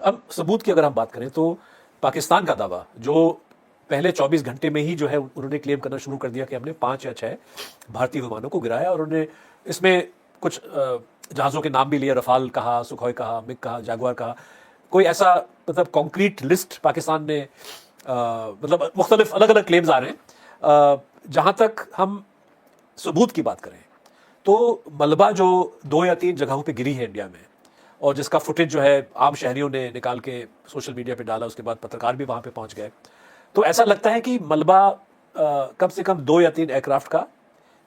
अब सबूत की अगर हम बात करें तो पाकिस्तान का दावा जो पहले 24 घंटे में ही जो है उन्होंने क्लेम करना शुरू कर दिया कि हमने 5 या 6 भारतीय विमानों को गिराया, और उन्होंने इसमें कुछ जहाज़ों के नाम भी लिए, रफाल कहा, सुखोई कहा, मिग कहा, जागवार कहा। कोई ऐसा मतलब कॉन्क्रीट लिस्ट पाकिस्तान ने मतलब मुख्तलिफ अलग अलग क्लेम्स आ रहे हैं। जहाँ तक हम सबूत की बात करें तो मलबा जो 2 या 3 जगहों पे गिरी है इंडिया में, और जिसका फुटेज जो है आम शहरियों ने निकाल के सोशल मीडिया पे डाला, उसके बाद पत्रकार भी वहाँ पे पहुँच गए, तो ऐसा लगता है कि मलबा कम से कम 2 या 3 एयरक्राफ्ट का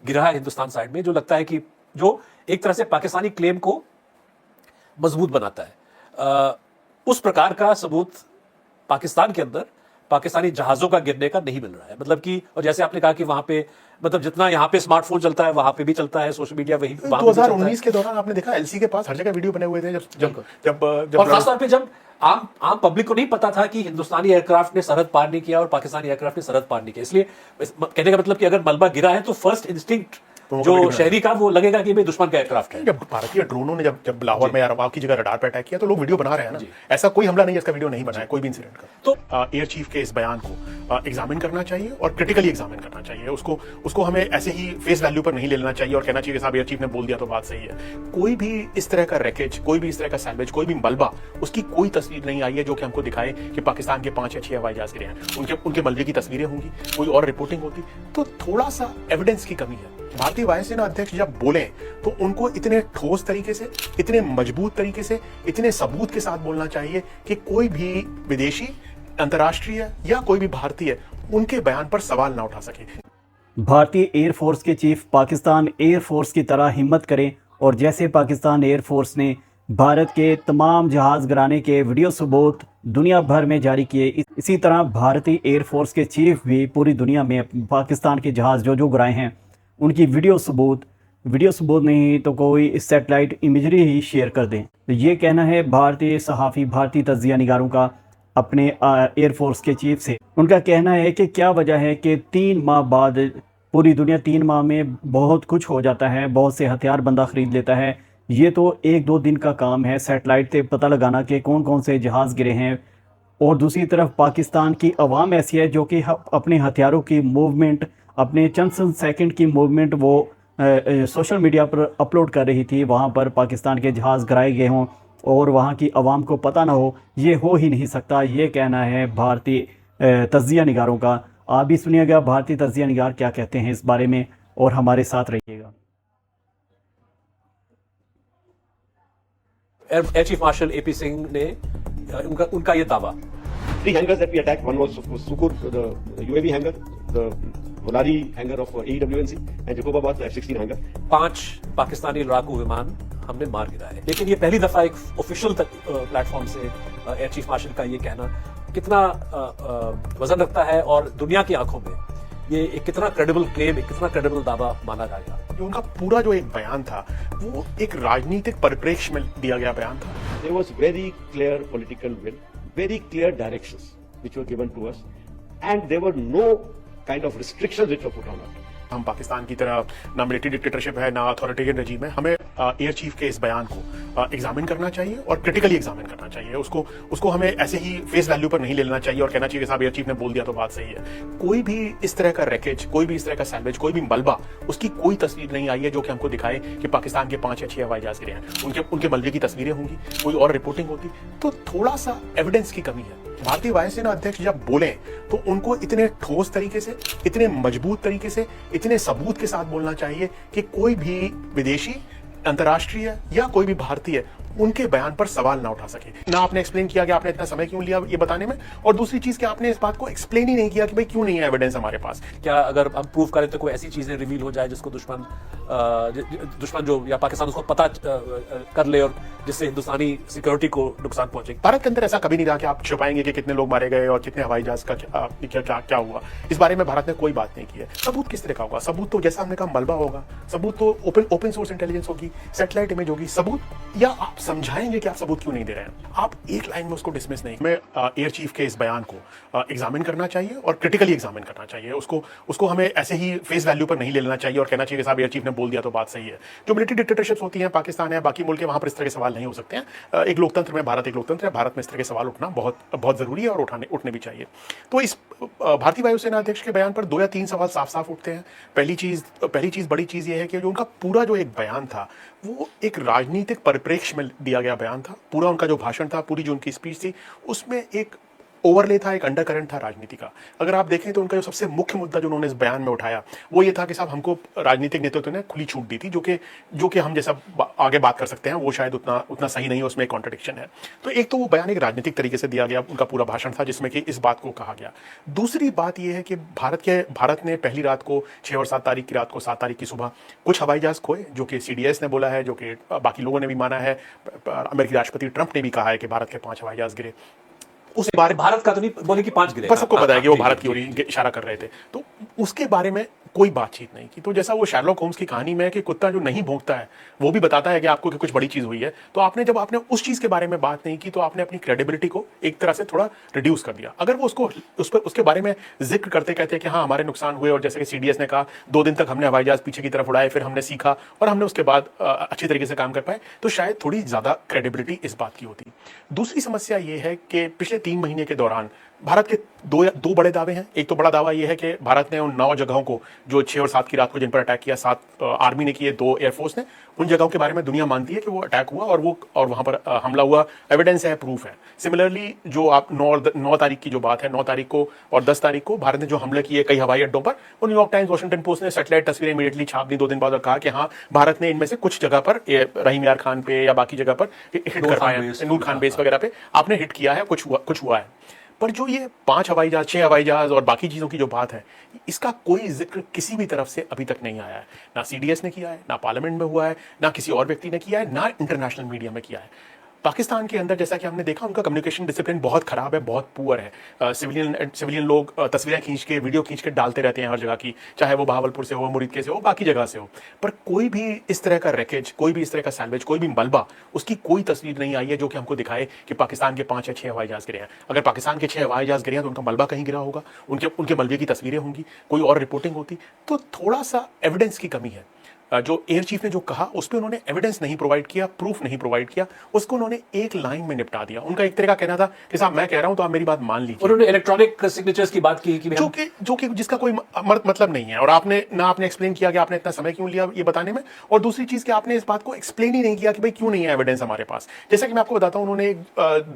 गिरा है हिंदुस्तान साइड में, जो लगता है कि जो एक तरह से पाकिस्तानी क्लेम को मजबूत बनाता है। उस प्रकार का सबूत पाकिस्तान के अंदर पाकिस्तानी जहाज़ों का गिरने का नहीं मिल रहा है। मतलब कि, और जैसे आपने कहा कि वहाँ पे मतलब जितना यहाँ पे स्मार्टफोन चलता है वहाँ पे भी चलता है, सोशल मीडिया वही 2019 के दौरान आपने देखा एलसी के पास हर जगह वीडियो बने हुए थे जब और खासतौर पे जब आम पब्लिक को नहीं पता था कि हिंदुस्तानी एयरक्राफ्ट ने सरहद पार नहीं किया और पाकिस्तानी एयरक्राफ्ट ने सरहद पार नहीं किया। इसलिए कहने का मतलब कि अगर मलबा गिरा है तो फर्स्ट इंस्टिंक्ट जो शहरी का वो लगेगा कि भाई दुश्मन का एयरक्राफ्ट है। जब भारतीय ड्रोनों ने जब लाहौर में या रवाब की जगह रडार पे अटैक किया तो लोग वीडियो बना रहे हैं ना, ऐसा कोई हमला नहीं है इसका वीडियो नहीं बनाया कोई भी इंसिडेंट का। तो एयर चीफ के इस बयान को एग्जामिन करना चाहिए और क्रिटिकली एग्जामिन करना चाहिए। उसको हमें ऐसे ही फेस वैल्यू पर नहीं लेना चाहिए और कहना चाहिए कि साहब एयर चीफ ने बोल दिया तो बात सही है। कोई भी इस तरह का रैकेज, कोई भी इस तरह का सैल्वेज, कोई भी मलबा, उसकी कोई तस्वीर नहीं आई है जो कि हमको दिखाए कि पाकिस्तान के 5 या 6 हवाई जहाज गिरे हैं। उनके मलबे की तस्वीरें होंगी, कोई और रिपोर्टिंग होती, तो थोड़ा सा एविडेंस की कमी है। भारतीय वायुसेना अध्यक्ष जब बोले तो उनको इतने ठोस तरीके से, इतने मजबूत तरीके से, इतने सबूत के साथ बोलना चाहिए कि कोई भी विदेशी, अंतर्राष्ट्रीय या कोई भी भारतीय उनके बयान पर सवाल ना उठा सके। भारतीय एयरफोर्स के चीफ पाकिस्तान एयरफोर्स की तरह हिम्मत करें और जैसे पाकिस्तान एयरफोर्स ने भारत के तमाम जहाज गिराने के वीडियो सबूत दुनिया भर में जारी किए, इसी तरह भारतीय एयरफोर्स के चीफ भी पूरी दुनिया में पाकिस्तान के जहाज जो गिराए हैं उनकी वीडियो सबूत नहीं तो कोई सैटेलाइट इमेजरी ही शेयर कर दें। तो ये कहना है भारतीय सहाफ़ी, भारतीय तज्जिया निगारों का अपने एयरफोर्स के चीफ से। उनका कहना है कि क्या वजह है कि 3 माह बाद पूरी दुनिया 3 माह में बहुत कुछ हो जाता है, बहुत से हथियार बंदा ख़रीद लेता है। ये तो 1-2 दिन का काम है सैटेलाइट से पता लगाना कि कौन कौन से जहाज़ गिरे हैं। और दूसरी तरफ पाकिस्तान की अवाम ऐसी है जो कि अपने हथियारों की मूवमेंट, अपने चंद सेकंड की मूवमेंट वो सोशल मीडिया पर अपलोड कर रही थी। वहाँ पर पाकिस्तान के जहाज़ गिराए गए हों और वहाँ की आवाम को पता ना हो, ये हो ही नहीं सकता। ये कहना है भारतीय तज्जिया निगारों का। आप भी सुनिएगा भारतीय तज्जिया निगार क्या कहते हैं इस बारे में और हमारे साथ रहिएगा। Air chief marshal AP Singh ने उनका ये दावा, 3 hangars that we attacked. One was Sukur, the UAV hangar, the Volari hangar of AWNC, and Jacobabad F-16 hangar. 5 Pakistani लड़ाकू विमान हमने मार गिराए। लेकिन ये पहली दफा एक ऑफिशियल प्लेटफॉर्म से एयर चीफ मार्शल का ये कहना कितना वजन रखता है और दुनिया की आंखों में ये एक कितना क्रेडिबल क्लेम, एक कितना क्रेडिबल दावा माना जाएगा। जो उनका पूरा जो एक बयान था वो एक राजनीतिक परिप्रेक्ष्य में दिया गया बयान था। There was very clear political will, very clear directions which were given to us, and there were no kind of restrictions which were put on us. हम पाकिस्तान की तरह ना मिलिट्री डिक्टेटरशिप है ना अथॉरिटेरियन रजीम है। हमें एयर चीफ के इस बयान को एग्जामिन करना चाहिए और क्रिटिकली एग्जामिन करना चाहिए। उसको हमें ऐसे ही फेस वैल्यू पर नहीं लेना चाहिए और कहना चाहिए कि साहब एयर चीफ ने बोल दिया तो बात सही है। कोई भी इस तरह का रैकेज, कोई भी इस तरह का सैल्वेज, कोई भी मलबा, उसकी कोई तस्वीर नहीं आई है जो कि हमको दिखाए कि पाकिस्तान के 5 या 6 हवाई जहाज गिरे हैं। उनके मलबे की तस्वीरें होंगी, कोई और रिपोर्टिंग होती, तो थोड़ा सा एविडेंस की कमी है। भारतीय वायुसेना अध्यक्ष जब बोले तो उनको इतने ठोस तरीके से, इतने मजबूत तरीके से, इतने सबूत के साथ बोलना चाहिए कि कोई भी विदेशी, अंतर्राष्ट्रीय या कोई भी भारतीय उनके बयान पर सवाल ना उठा सके। ना आपने एक्सप्लेन किया कि आपने इतना समय क्यों लिया ये बताने में, और दूसरी चीज कि आपने इस बात को एक्सप्लेन ही नहीं किया कि भाई क्यों नहीं है एविडेंस हमारे पास। क्या अगर हम प्रूव करें तो कोई ऐसी चीजें रिवील हो जाए जिसको दुश्मन जो या पाकिस्तान उसको पता कर ले और जिससे हिंदुस्तानी सिक्योरिटी को नुकसान पहुंचे। भारत के अंदर ऐसा कभी नहीं रहा कि आप छुपाएंगे कि कितने लोग मारे गए और कितने हवाई जहाज का क्या हुआ। इस बारे में भारत ने कोई बात नहीं की है। सबूत किस तरह का होगा? सबूत तो जैसा हमने कहा मलबा होगा, सबूत तो ओपन सोर्स इंटेलिजेंस होगी, सैटेलाइट इमेज होगी, सबूत या समझाएंगे कि आप सबूत क्यों नहीं दे रहे हैं। आप एक लाइन में उसको डिसमिस नहीं। हमें एयर चीफ के इस बयान को एग्जामिन करना चाहिए और क्रिटिकली एग्जामिन करना चाहिए। उसको हमें ऐसे ही फेस वैल्यू पर नहीं ले लेना चाहिए और कहना चाहिए कि साहब एयर चीफ ने बोल दिया तो बात सही है। जो मिलिट्री डिक्टेटरशिप्स होती हैं, पाकिस्तान है, बाकी मुल्क है, वहां पर इस तरह के सवाल नहीं हो सकते हैं। एक लोकतंत्र में भारत एक लोकतंत्र है, भारत में इस तरह के सवाल उठना बहुत बहुत जरूरी है और उठने भी चाहिए। तो इस भारतीय वायुसेना अध्यक्ष के बयान पर 2 या 3 सवाल साफ साफ उठते हैं। पहली चीज बड़ी चीज ये है कि जो उनका पूरा जो एक बयान था वो एक राजनीतिक परिप्रेक्ष्य में दिया गया बयान था। पूरा उनका जो भाषण था, पूरी जो उनकी स्पीच थी, उसमें एक ओवरले था, एक अंडरकरेंट था राजनीति का। अगर आप देखें तो उनका जो सबसे मुख्य मुद्दा जो उन्होंने इस बयान में उठाया वो ये था कि साहब हमको राजनीतिक नेतृत्व ने खुली छूट दी थी, जो कि हम जैसा आगे बात कर सकते हैं वो शायद उतना सही नहीं है, उसमें एक कॉन्ट्रडिक्शन है। तो एक तो वो बयान एक राजनीतिक तरीके से दिया गया, उनका पूरा भाषण था जिसमें कि इस बात को कहा गया। दूसरी बात यह है कि भारत ने पहली रात को 6 और 7 तारीख की रात को 7 तारीख की सुबह कुछ हवाई जहाज खोए, जो कि CDS ने बोला है, जो कि बाकी लोगों ने भी माना है। अमेरिकी राष्ट्रपति ट्रंप ने भी कहा है कि भारत के 5 हवाई जहाज गिरे। उस बारे भारत का तो नहीं बोले कि 5 गिरे, पर सबको पता है कि वो भारत की ओर इशारा कर रहे थे। तो उसके बारे में कोई बातचीत नहीं की। तो जैसा वो शार्लॉक होम्स की कहानी में है कि कुत्ता जो नहीं भौंकता है वो भी बताता है कि आपको कि कुछ बड़ी चीज हुई है। तो जब आपने उस चीज के बारे में बात नहीं की तो आपने अपनी क्रेडिबिलिटी को एक तरह से थोड़ा रिड्यूस कर दिया। अगर वो उसके बारे में जिक्र करते कहते कि हाँ हमारे नुकसान हुए और जैसे कि CDS ने कहा 2 दिन तक हमने हवाई जहाज पीछे की तरफ उड़ाए, फिर हमने सीखा और हमने उसके बाद अच्छी तरीके से काम कर पाए, तो शायद थोड़ी ज्यादा क्रेडिबिलिटी इस बात की होती। दूसरी समस्या ये है कि पिछले 3 महीने के दौरान भारत के दो बड़े दावे हैं। एक तो बड़ा दावा यह है कि भारत ने उन 9 जगहों को जो 6 और 7 की रात को जिन पर अटैक किया, 7 आर्मी ने किए, 2 एयरफोर्स ने, उन जगहों के बारे में दुनिया मानती है कि वो अटैक हुआ और वहां पर हमला हुआ, एविडेंस है, प्रूफ है। सिमिलरली जो आप 9 तारीख की जो बात है, 9 तारीख को और 10 तारीख को भारत ने जो हमले किए कई हवाई अड्डों पर, वो न्यूयॉर्क टाइम्स, वॉशिंगटन पोस्ट ने सैटेलाइट तस्वीरें इमीडिएटली छाप दी 2 दिन बाद और कहा कि हाँ भारत ने इनमें से कुछ जगह पर, रहीम यार खान पे या बाकी जगह पर हिट कर पाए, नूर खान बेस वगैरह पे आपने हिट किया है, कुछ हुआ है। पर जो ये 5 हवाई जहाज, 6 हवाई जहाज और बाकी चीजों की जो बात है, इसका कोई जिक्र किसी भी तरफ से अभी तक नहीं आया है। ना CDS ने किया है, ना पार्लियामेंट में हुआ है, ना किसी और व्यक्ति ने किया है, ना इंटरनेशनल मीडिया में किया है। पाकिस्तान के अंदर जैसा कि हमने देखा उनका कम्युनिकेशन डिसिप्लिन बहुत खराब है, बहुत पुअर है। सिविलियन लोग तस्वीरें खींच के, वीडियो खींच के डालते रहते हैं हर जगह की, चाहे वो बहावलपुर से हो, मुरीदके से हो, बाकी जगह से हो। पर कोई भी इस तरह का रैकेज, कोई भी इस तरह का सैल्वेज, कोई भी मलबा, उसकी कोई तस्वीर नहीं आई है जो कि हमको दिखाए कि पाकिस्तान के 5 या 6 हवाई जहाज गिरे हैं। अगर पाकिस्तान के 6 हवाई जहाज गिरे हैं तो उनका मलबा कहीं गिरा होगा, उनके मलबे की तस्वीरें होंगी, कोई और रिपोर्टिंग होती। तो थोड़ा सा एविडेंस की कमी है। जो एयर चीफ ने जो कहा उस पर उन्होंने एविडेंस नहीं प्रोवाइड किया, प्रूफ नहीं प्रोवाइड किया, उसको उन्होंने एक लाइन में निपटा दिया। उनका एक तरह का कहना था कि साहब मैं कह रहा हूं तो आप मेरी बात मान लीजिए। उन्होंने इलेक्ट्रॉनिक सिग्नेचर्स की बात की जो कि जिसका कोई मतलब नहीं है। और आपने एक्सप्लेन किया कि आपने इतना समय क्यों लिया ये बताने में, और दूसरी चीज कि आपने इस बात को एक्सप्लेन ही नहीं किया कि भाई क्यों नहीं है एविडेंस हमारे पास। जैसा कि मैं आपको बताता हूं, उन्होंने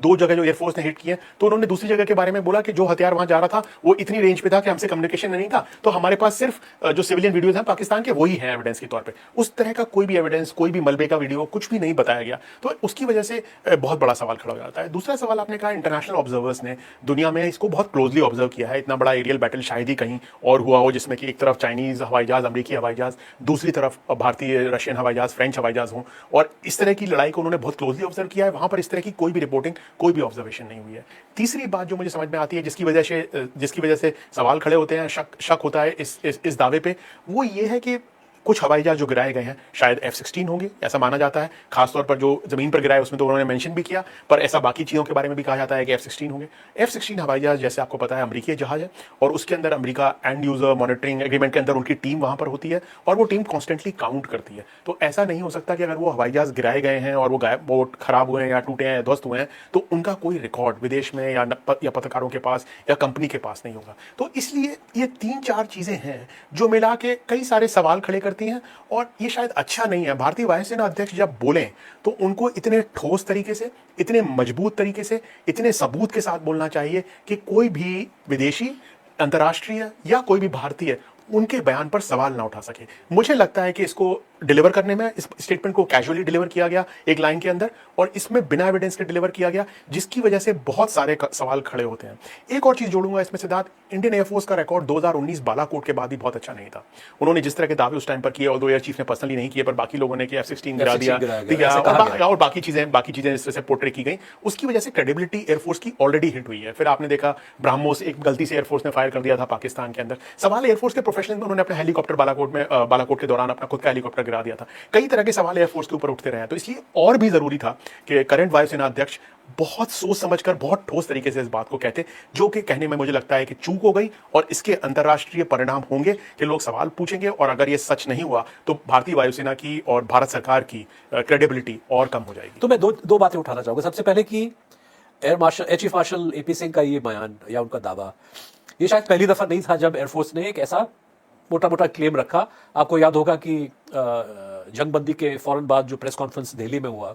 2 जगह जो एयरफोर्स ने हिट किए तो उन्होंने दूसरी जगह के बारे में बोला कि जो हथियार वहां जा रहा था वो इतनी रेंज पे था कि हमसे कम्युनिकेशन नहीं था, तो हमारे पास सिर्फ जो सिविलियन वीडियोज हैं पाकिस्तान के वही है एविडेंस के तौर पर। उस तरह का कोई भी एविडेंस, कोई भी मलबे का वीडियो, कुछ भी नहीं बताया गया। तो उसकी वजह से बहुत बड़ा सवाल खड़ा हो जाता है। दूसरा सवाल आपने कहा, इंटरनेशनल ऑब्जर्वर्स ने दुनिया में इसको बहुत क्लोजली ऑब्जर्व किया है। इतना बड़ा एरियल बैटल शायद ही कहीं और हुआ हो जिसमें कि एक तरफ चाइनीज हवाई जहाज, अमेरिकी हवाई जहाज, दूसरी तरफ भारतीय, रशियन हवाई जहाज, फ्रेंच हवाई जहाज हों, और इस तरह की लड़ाई को उन्होंने बहुत क्लोजली ऑब्जर्व किया है। वहां पर इस तरह की कोई भी रिपोर्टिंग, कोई भी ऑब्जर्वेशन नहीं हुई है। तीसरी बात जो मुझे समझ में आती है, जिसकी वजह से सवाल खड़े होते हैं, शक होता है इस दावे पे, वो ये है कि कुछ हवाई जहाज जो गिराए गए हैं शायद F-16 होंगे, ऐसा माना जाता है। खासतौर पर जो जमीन पर गिराए उसमें तो उन्होंने मेंशन भी किया, पर ऐसा बाकी चीजों के बारे में भी कहा जाता है कि F-16 होंगे। F-16 हवाई जहाज जैसे आपको पता है अमेरिकी जहाज है, और उसके अंदर America and user monitoring agreement के अंदर उनकी टीम वहां पर होती है और वो टीम कॉन्स्टेंटली काउंट करती है। तो ऐसा नहीं हो सकता कि अगर वो हवाई जहाज गिराए गए हैं और वो खराब हुए हैं या टूटे हैं, ध्वस्त हुए हैं, तो उनका कोई रिकॉर्ड विदेश में या पत्रकारों के पास या कंपनी के पास नहीं होगा। तो इसलिए ये 3-4 चीजें हैं जो मिला के कई सारे सवाल खड़े करती हैं, और ये शायद अच्छा नहीं है। भारतीय वायुसेना अध्यक्ष जब बोलें तो उनको इतने ठोस तरीके से, इतने मजबूत तरीके से, इतने सबूत के साथ बोलना चाहिए कि कोई भी विदेशी, अंतर्राष्ट्रीय या कोई भी भारतीय उनके बयान पर सवाल ना उठा सके। मुझे लगता है कि इसको डिलीवर करने में, इस स्टेटमेंट को कैजुअली डिलीवर किया गया एक लाइन के अंदर, और इसमें बिना एविडेंस के डिलीवर किया गया, जिसकी वजह से बहुत सारे सवाल खड़े होते हैं। एक और चीज जोड़ूंगा इसमें सिद्धार्थ, इंडियन एयरफोर्स का रिकॉर्ड 2019 बालाकोट के बाद ही बहुत अच्छा नहीं था। उन्होंने जिस तरह के दावे उस टाइम पर किए, और एयर चीफ ने पर्सनली नहीं किए, पर बाकी लोगों ने कि F-16 गिरा दिया और बाकी चीजें इस तरह से पोर्ट्रे की गई, उसकी वजह से क्रेडिबिलिटी एयरफोर्स की ऑलरेडी हिट हुई है। फिर आपने देखा ब्रह्मोस एक गलती से एयरफोर्स ने फायर कर दिया था पाकिस्तान के अंदर। सवाल एयरफोर्स के प्रोफेशनल में, उन्होंने अपने हेलीकॉप्टर बालाकोट के दौरान अपना खुद का हेलीकॉप्टर गिरा दिया था। कई तरह के सवाल एयरफोर्स के ऊपर उठते रहे हैं, तो इसलिए और भी जरूरी था कि करंट वायुसेना अध्यक्ष बहुत सोच समझकर बहुत ठोस तरीके से इस बात को कहते, जो कि कहने में मुझे लगता है कि चूक हो गई और इसके अंतर्राष्ट्रीय परिणाम होंगे कि लोग सवाल पूछेंगे, और अगर ये सच नहीं हुआ तो भारतीय वायुसेना की और भारत सरकार की क्रेडिबिलिटी और कम हो जाएगी। तो मैं दो बातें उठाना चाहूंगा। सबसे पहले कि air chief marshal AP Singh का ये बयान या उनका दावा, ये शायद पहली दफा नहीं था जब एयरफोर्स ने एक ऐसा मोटा मोटा क्लेम रखा। आपको याद होगा कि जंगबंदी के फौरन बाद जो प्रेस कॉन्फ्रेंस दिल्ली में हुआ,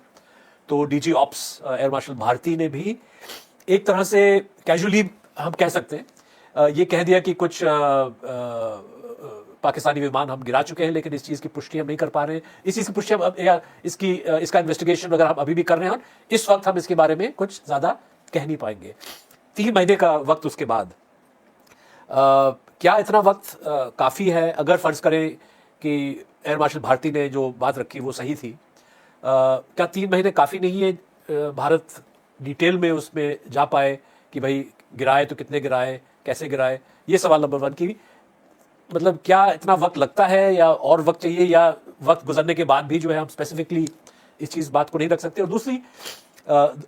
तो DG ops air marshal Bharti ने भी एक तरह से कैजुअली हम कह सकते हैं ये कह दिया कि कुछ पाकिस्तानी विमान हम गिरा चुके हैं, लेकिन इस चीज़ की पुष्टि हम नहीं कर पा रहे हैं। इस चीज़ की पुष्टि हम या इसका इन्वेस्टिगेशन अगर हम अभी भी कर रहे हैं, और इस वक्त हम इसके बारे में कुछ ज़्यादा कह नहीं पाएंगे। 3 महीने का वक्त उसके बाद क्या इतना वक्त काफ़ी है? अगर फर्ज करें कि एयर मार्शल भारती ने जो बात रखी वो सही थी, क्या 3 महीने काफ़ी नहीं है? भारत डिटेल में उसमें जा पाए कि भाई गिराए तो कितने गिराए, कैसे गिराए? ये सवाल नंबर 1 की, मतलब क्या इतना वक्त लगता है या और वक्त चाहिए, या वक्त गुजरने के बाद भी जो है हम स्पेसिफिकली इस बात को नहीं रख सकते? और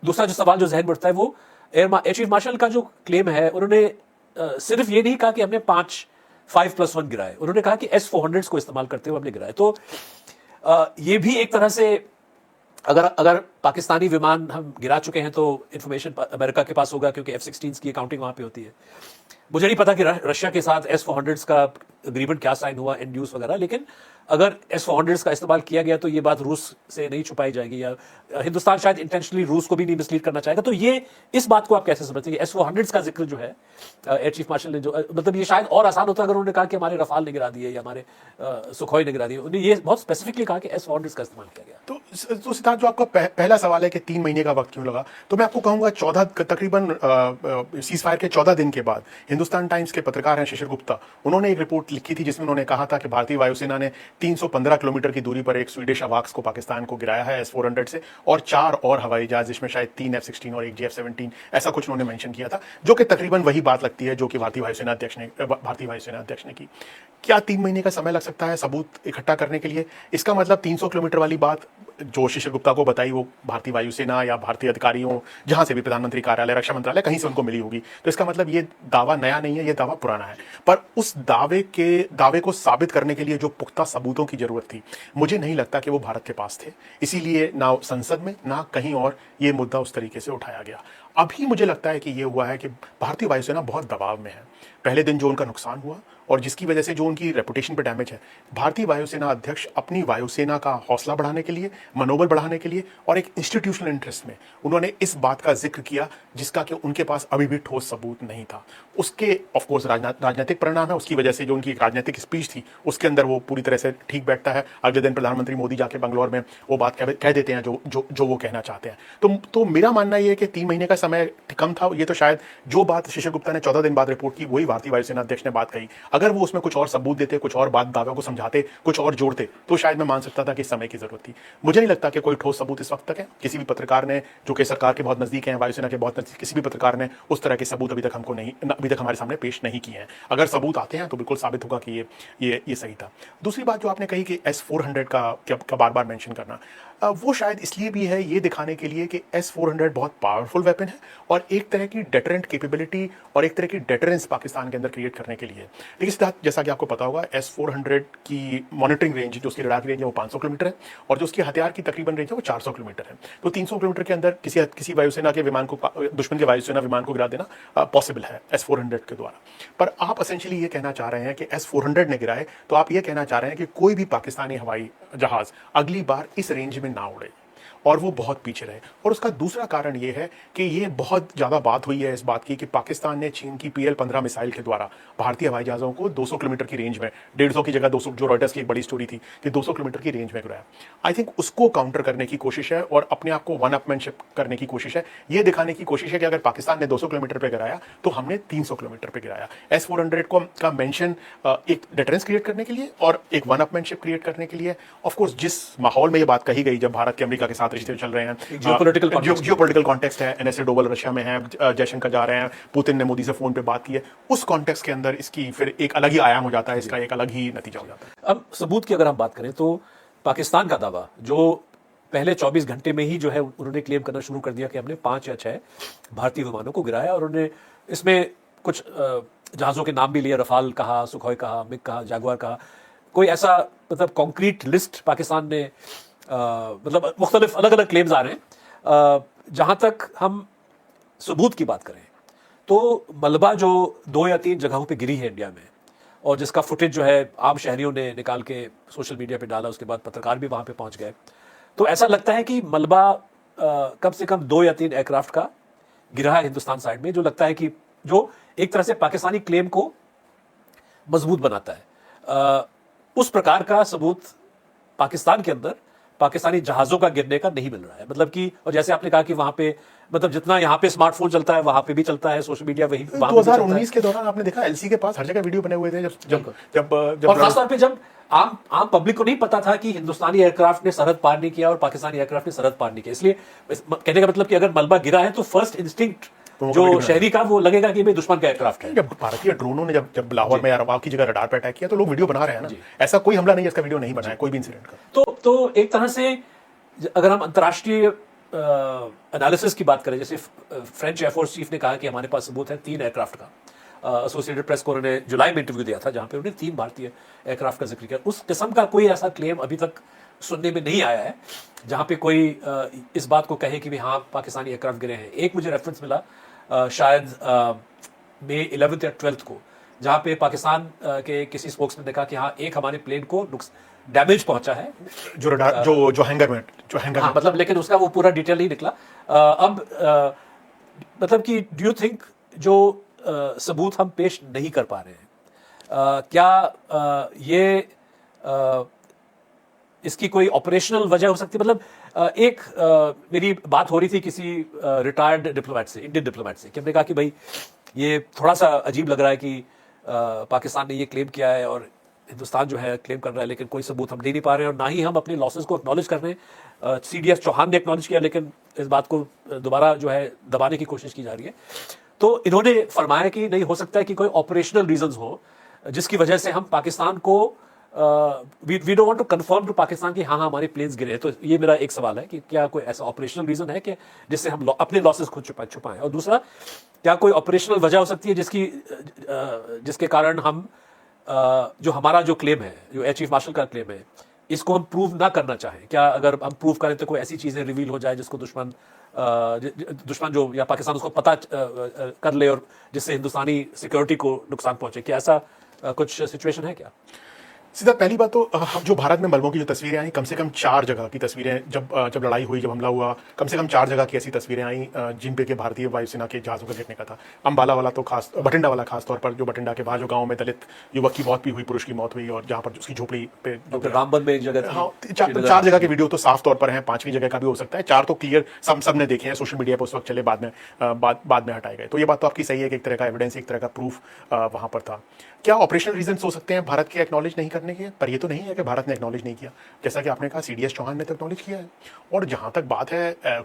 दूसरा जो सवाल जो जहन में उठता है वो एयर चीफ मार्शल का जो क्लेम है, उन्होंने सिर्फ ये नहीं कहा कि हमने 5+1 गिराए, उन्होंने कहा कि S-400s को इस्तेमाल करते हुए हमने गिराए। तो ये भी एक तरह से अगर पाकिस्तानी विमान हम गिरा चुके हैं तो इंफॉर्मेशन अमेरिका के पास होगा, क्योंकि F-16s की अकाउंटिंग वहां पे होती है। मुझे नहीं पता कि रशिया के साथ S-400s का एग्रीमेंट क्या साइन हुआ, इंड्यूस वगैरह, लेकिन अगर S-400s का इस्तेमाल किया गया तो ये बात रूस से नहीं छुपाई जाएगी, या हिंदुस्तान शायद इंटेंशनली रूस को भी नहीं मिसलीड करना चाहेगा। तो ये इस बात को आप कैसे समझते हैं? S-400s का जिक्र जो है एयर चीफ मार्शल ने, जो मतलब ये शायद और आसान होता अगर उन्होंने कहा कि हमारे रफाल ने गिरा दिए या हमारे सुखोई ने गिरा दिए। उन्होंने ये बहुत स्पेसिफिकली कहा कि S-400s का इस्तेमाल किया गया। तो सिद्धार्थ, जो आपका पहला सवाल है कि 3 महीने का वक्त क्यों लगा, तो मैं आपको कहूंगा तकरीबन सीज फायर के 14 दिन के बाद हिंदुस्तान टाइम्स के पत्रकार हैं शिशिर गुप्ता, उन्होंने एक रिपोर्ट लिखी थी जिसमें उन्होंने कहा था कि भारतीय वायुसेना ने 315 किलोमीटर की दूरी पर एक स्वीडिश अवाक्स को पाकिस्तान को गिराया है S-400 से, और 4 और हवाई जहाज, जिसमें शायद 3 F-16 और 1 J-F-17, ऐसा कुछ उन्होंने मेंशन किया था, जो कि तकरीबन वही बात लगती है जो कि भारतीय वायुसेना अध्यक्ष ने की। क्या 3 महीने का समय लग सकता है सबूत इकट्ठा करने के लिए? इसका मतलब 300 किलोमीटर वाली बात जो शिशिर गुप्ता को बताई वो भारतीय वायुसेना या भारतीय अधिकारियों, जहां से भी प्रधानमंत्री कार्यालय, रक्षा मंत्रालय, कहीं से उनको मिली होगी। तो इसका मतलब ये दावा नया नहीं है, ये दावा पुराना है। पर उस दावे को साबित करने के लिए जो पुख्ता सबूतों की जरूरत थी, मुझे नहीं लगता कि वो भारत के पास थे। इसीलिए ना संसद में ना कहीं और ये मुद्दा उस तरीके से उठाया गया। अभी मुझे लगता है कि ये हुआ है कि भारतीय वायुसेना बहुत दबाव में है। पहले दिन जो उनका नुकसान हुआ और जिसकी वजह से जो उनकी रेपुटेशन पर डैमेज है, भारतीय वायुसेना अध्यक्ष अपनी वायुसेना का हौसला बढ़ाने के लिए, मनोबल बढ़ाने के लिए और एक इंस्टीट्यूशनल इंटरेस्ट में उन्होंने इस बात का जिक्र किया जिसका कि उनके पास अभी भी ठोस सबूत नहीं था। उसके ऑफ कोर्स राजनीतिक परिणाम है, उसकी वजह से जो उनकी राजनीतिक स्पीच थी उसके अंदर वो पूरी तरह से ठीक बैठता है। अगले दिन प्रधानमंत्री मोदी जाके बंगलौर में वो बात कह देते हैं जो वो कहना चाहते हैं। तो मेरा मानना ये है कि 3 महीने का समय कम था। ये तो शायद जो बात शिशिर गुप्ता ने 14 दिन बाद रिपोर्ट की, वही भारतीय वायुसेना अध्यक्ष ने बात कही। अगर वो उसमें कुछ और सबूत देते, कुछ और बात दावे को समझाते, कुछ और जोड़ते, तो शायद मैं मान सकता था कि समय की जरूरत थी। मुझे नहीं लगता कि कोई ठोस सबूत इस वक्त तक है। किसी भी पत्रकार ने, जो कि सरकार के बहुत नजदीक हैं, वायुसेना के बहुत नजदीक, किसी भी पत्रकार ने उस तरह के सबूत अभी तक हमारे सामने पेश नहीं किए हैं। अगर सबूत आते हैं तो बिल्कुल साबित होगा कि ये सही था। दूसरी बात जो आपने कही कि S-400 का बार बार मेंशन करना, वो शायद इसलिए भी है, ये दिखाने के लिए कि S-400 बहुत पावरफुल वेपन है और एक तरह की डेटरेंट कैपेबिलिटी और एक तरह की डेटरेंस पाकिस्तान के अंदर क्रिएट करने के लिए। लेकिन सिद्धार्थ, जैसा कि आपको पता होगा, S-400 की मॉनिटरिंग रेंज, जो उसकी रडार की रेंज है वो 500 किलोमीटर है और जो उसकी हथियार की तकरीबन रेंज है वो 400 किलोमीटर है। तो 300 किलोमीटर के अंदर किसी वायुसेना के विमान को, दुश्मन के वायुसेना विमान को गिरा देना पॉसिबल है S-400 के द्वारा। पर आप एसेंशियली ये कहना चाह रहे हैं कि S-400 ने गिराए, तो आप ये कहना चाह रहे हैं कि कोई भी पाकिस्तानी हवाई जहाज अगली बार इस रेंज में ना उड़े और वो बहुत पीछे रहे। और उसका दूसरा कारण ये है कि ये बहुत ज़्यादा बात हुई है इस बात की कि पाकिस्तान ने चीन की PL-15 मिसाइल के द्वारा भारतीय हवाई जहाज़ों को 200 किलोमीटर की रेंज में, 150 की जगह 200, जो रॉयटर्स की एक बड़ी स्टोरी थी कि 200 किलोमीटर की रेंज में गिराया। आई थिंक उसको काउंटर करने की कोशिश है और अपने आप को वन अपमैनशिप करने की कोशिश है। ये दिखाने की कोशिश है कि अगर पाकिस्तान ने 200 किलोमीटर पर गिराया तो हमने 300 किलोमीटर पर गिराया। S-400 का मेंशन एक डिफरेंस क्रिएट करने के लिए और एक वन अपमैनशिप क्रिएट करने के लिए। ऑफकोर्स जिस माहौल में ये बात कही गई, जब भारत के अमेरिका के साथ रिश्ते चल रहे हैं, जियोपॉलिटिकल कॉन्टेक्स्ट है, NSA डोवल रशिया में है, जयशंकर जा रहे हैं, पुतिन ने मोदी से फोन पे बात की है, उस कॉन्टेक्स्ट के अंदर इसकी फिर एक अलग ही आयाम हो जाता है, इसका एक अलग ही नतीजा हो जाता है। अब सबूत की अगर हम बात करें तो पाकिस्तान का दावा जो पहले 24 घंटे में ही जो है उन्होंने क्लेम करना शुरू कर दिया कि हमने 5 या 6 भारतीय विमानों को गिराया, और उन्होंने इसमें कुछ जहाज़ों के नाम भी लिए, रफाल कहा, सुखोई कहा, मिग कहा, जागवार कहा। कोई ऐसा मतलब कॉन्क्रीट लिस्ट पाकिस्तान ने मतलब मुख्तलिफ अलग अलग क्लेम्स आ रहे हैं। जहाँ तक हम सबूत की बात करें तो मलबा जो 2 या 3 जगहों पे गिरी है इंडिया में, और जिसका फुटेज जो है आम शहरियों ने निकाल के सोशल मीडिया पे डाला, उसके बाद पत्रकार भी वहाँ पे पहुँच गए, तो ऐसा लगता है कि मलबा कम से कम 2 या 3 एयरक्राफ्ट का गिरा है हिंदुस्तान साइड में, जो लगता है कि जो एक तरह से पाकिस्तानी क्लेम को मजबूत बनाता है। उस प्रकार का सबूत पाकिस्तान के अंदर पाकिस्तानी जहाज़ों का गिरने का नहीं मिल रहा है। मतलब कि, और जैसे आपने कहा कि वहाँ पे मतलब जितना यहाँ पे स्मार्टफोन चलता है वहाँ पे भी चलता है, सोशल मीडिया वही 2019 के दौरान आपने देखा एलसी के पास हर जगह वीडियो बने हुए थे, और खासतौर पे जब आम पब्लिक को नहीं पता था कि हिंदुस्तानी एयरक्राफ्ट ने सरहद पार नहीं किया और पाकिस्तानी एयरक्राफ्ट ने सरहद पार नहीं किया। इसलिए कहने का मतलब कि अगर मलबा गिरा है तो फर्स्ट इंस्टिंक्ट जो शहरी का वो लगेगा कि भाई दुश्मन का एयरक्राफ्ट है। जब भारतीय ड्रोनों ने जब लाहौर में या रवाब की जगह रडार पे अटैक किया तो लोग वीडियो बना रहे हैं ना, ऐसा कोई हमला नहीं है इसका वीडियो नहीं बनाया कोई भी इंसिडेंट का। तो एक तरह से अगर हम अंतर्राष्ट्रीय एनालिसिस की बात करें, जैसे फ्रेंच एयरफोर्स चीफ ने कहा कि हमारे पास सबूत है 3 एयरक्राफ्ट का। एसोसिएटेड प्रेस को उन्होंने जुलाई में इंटरव्यू दिया था जहां पे उन्होंने 3 भारतीय एयरक्राफ्ट का जिक्र किया। उस किस्म का कोई ऐसा क्लेम अभी तक सुनने में नहीं आया है जहां पे कोई इस बात को कहे कि भी हाँ पाकिस्तानी एयरक्राफ्ट गिरे हैं। एक मुझे रेफरेंस मिला शायद मई 11th या 12th को, जहां पे पाकिस्तान के किसी स्पोक्समैन ने कहा कि हाँ एक हमारे प्लेन को डैमेज पहुंचा है जो रडार जो हैंगर में हाँ, मतलब लेकिन उसका वो पूरा डिटेल नहीं निकला। मतलब कि डू यू थिंक जो सबूत हम पेश नहीं कर पा रहे हैं, क्या ये इसकी कोई ऑपरेशनल वजह हो सकती है? मतलब एक मेरी बात हो रही थी किसी रिटायर्ड डिप्लोमेट से, इंडियन डिप्लोमेट से, कि हमने कहा कि भाई ये थोड़ा सा अजीब लग रहा है कि पाकिस्तान ने ये क्लेम किया है और हिंदुस्तान जो है क्लेम कर रहा है, लेकिन कोई सबूत हम दे नहीं पा रहे हैं और ना ही हम अपने लॉसेस को एक्नॉलेज कर रहे हैं। CDS चौहान ने एक्नॉलेज किया, लेकिन इस बात को दोबारा जो है दबाने की कोशिश की जा रही है। तो इन्होंने फरमाया कि नहीं हो सकता है कि कोई ऑपरेशनल रीजंस हो जिसकी वजह से हम पाकिस्तान को we don't want to confirm to Pakistan कि हाँ हमारे प्लेन्स गिरे। तो ये मेरा एक सवाल है कि क्या कोई ऐसा ऑपरेशनल रीजन है कि जिससे हम अपने लॉसेस खुद छुपाएं, और दूसरा क्या कोई ऑपरेशनल वजह हो सकती है जिसके कारण हम जो हमारा जो क्लेम है, जो एयर चीफ मार्शल का क्लेम है, इसको हम प्रूव ना करना चाहें? क्या अगर हम प्रूव करें तो कोई ऐसी चीजें रिवील हो जाए जिसको दुश्मन जो या पाकिस्तान उसको पता कर ले और जिससे हिंदुस्तानी सिक्योरिटी को नुकसान पहुंचे? क्या ऐसा कुछ सिचुएशन है क्या? सीधा पहली बात तो जो भारत में मलबों की जो तस्वीरें आई, कम से कम 4 जगह की तस्वीरें, जब लड़ाई हुई, जब हमला हुआ, कम से कम 4 जगह की ऐसी तस्वीरें आई जिन पे के भारतीय वायुसेना के जहाज़ों का गिरने का था। अंबाला वाला तो खास, बठिंडा वाला खास तौर पर, जो बठिंडा के बाहर जो गाँव में दलित युवक की मौत भी हुई, पुरुष की मौत हुई, और जहाँ पर उसकी झोपड़ी पे रामबन में एक जगह, हाँ 4 जगह की वीडियो तो साफ तौर पर है, 5वीं जगह का भी हो सकता है। 4 तो क्लियर सब ने देखे हैं, सोशल मीडिया पर उस वक्त चले, बाद में हटाए गए। तो ये बात तो आपकी सही है कि एक तरह का एविडेंस, एक तरह का प्रूफ वहाँ पर था। क्या ऑपरेशनल रीजन हो सकते हैं भारत के एक्नॉलेज नहीं करने के? पर ये तो नहीं है कि भारत ने एक्नॉलेज नहीं किया। जैसा कि आपने कहा CDS चौहान ने तो एक्नॉलेज किया है, और जहां तक बात है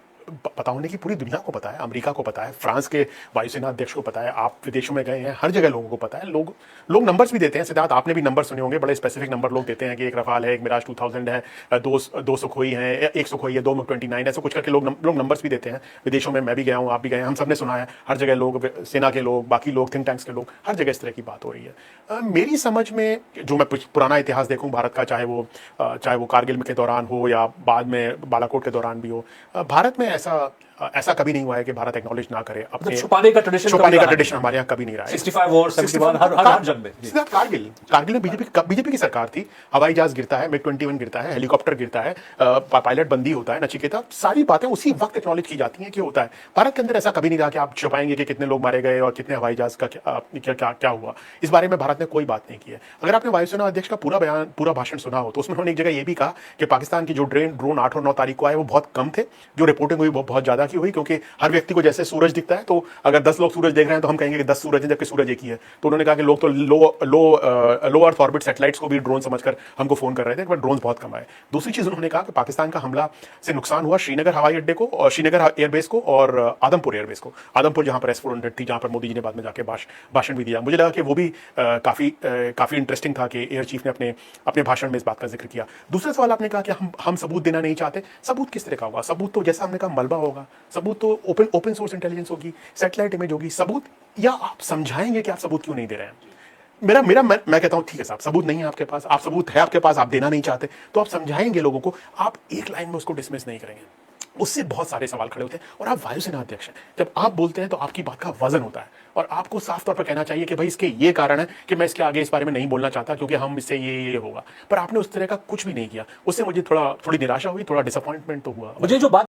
पता होने की पूरी दुनिया को पता है, अमेरिका को पता है, फ्रांस के वायुसेना अध्यक्ष को पता है, आप विदेशों में गए हैं, हर जगह लोगों को पता है। लोग नंबर्स भी देते हैं। सिद्धार्थ, आपने भी नंबर सुने होंगे, बड़े स्पेसिफिक नंबर लोग देते हैं कि एक रफाल है, एक मिराज 2000 है, 2 सुखोई हैं, 1 सुखोई है, 2 MiG-29, ऐसा कुछ करके लोग नंबर्स भी देते हैं। विदेशों में मैं भी गया हूँ, आप भी गए, हम सब ने सुना है, हर जगह लोग, सेना के लोग, बाकी लोग, थिंक टैंक्स के लोग, हर जगह इस तरह की बात हो रही है। मेरी समझ में जो मैं पुराना इतिहास देखूँ भारत का, चाहे वो कारगिल के दौरान हो या बाद में बालाकोट के दौरान भी हो, भारत में ऐसा कभी नहीं हुआ है कि भारत एक्नॉलेज ना करे अपने छुपाने का ट्रेडिशन हमारे यहाँ कभी नहीं रहा है। 65 और 71 हर जंग में। सीधा कारगिल में बीजेपी की सरकार थी, हवाई जहाज गिरता है, MiG-21 गिरता है, हेलीकॉप्टर गिरता है, पायलट बंदी होता है, नचिकेता, सारी बातें उसी वक्त एक्नॉलेज की जाती हैं कि होता है। भारत के अंदर ऐसा कभी नहीं रहा कि आप छुपाएंगे कि कितने लोग मारे गए और कितने हवाई जहाज का क्या हुआ। इस बारे में भारत ने कोई बात नहीं की है। अगर आपने वायुसेना अध्यक्ष का पूरा भाषण सुना हो तो उसमें उन्होंने एक जगह ये भी कहा कि पाकिस्तान की जो ड्रोन 8 और 9 तारीख को आए वो बहुत कम थे, जो रिपोर्टिंग हुई वो बहुत ज्यादा की हुई, क्योंकि हर व्यक्ति को जैसे सूरज दिखता है, तो अगर 10 लोग सूरज देख रहे हैं तो हम कहेंगे कि 10 सूरज हैं, जबकि सूरज एक ही है। तो उन्होंने कहा कि लोग तो लो अर्थ ऑर्बिट सैटेलाइट्स को भी ड्रोन समझकर हमको फोन कर रहे थे, बट ड्रोन बहुत कम आए। दूसरी चीज उन्होंने कहा कि पाकिस्तान का हमला से नुकसान हुआ श्रीनगर हवाई अड्डे को, और श्रीनगर एयरबेस को, और आदमपुर एयरबेस को। आदमपुर जहां पर S-400 थी, जहां पर मोदी जी ने बाद में जाके भाषण भी दिया। मुझे लगा कि वो भी काफी इंटरेस्टिंग था कि एयर चीफ ने अपने भाषण में इस बात का जिक्र किया। दूसरा सवाल आपने कहा कि हम सबूत देना नहीं चाहते। सबूत किस तरह का होगा? सबूत तो जैसा हमने कहा मलबा होगा, सबूत तो ओपन सोर्स इंटेलिजेंस होगी, सैटेलाइट इमेज होगी। सबूत, या आप समझाएंगे कि आप सबूत क्यों नहीं दे रहे हैं? मैं कहता हूं ठीक है साहब, सबूत नहीं है आपके पास, आप सबूत है आपके पास, आप देना नहीं चाहते, तो आप समझाएंगे लोगों को, आप एक लाइन में उसको डिसमिस नहीं करेंगे। उससे बहुत सारे सवाल खड़े होते हैं। और आप वायुसेना अध्यक्ष हैं, जब आप बोलते हैं तो आपकी बात का वजन होता है, और आपको साफ तौर पर कहना चाहिए कि भाई इसके ये कारण है कि मैं इसके आगे इस बारे में नहीं बोलना चाहता, क्योंकि हम इससे ये होगा। पर आपने उस तरह का कुछ भी नहीं किया। उससे मुझे थोड़ी निराशा हुई, थोड़ा डिसअपॉइंटमेंट तो हुआ। मुझे जो बात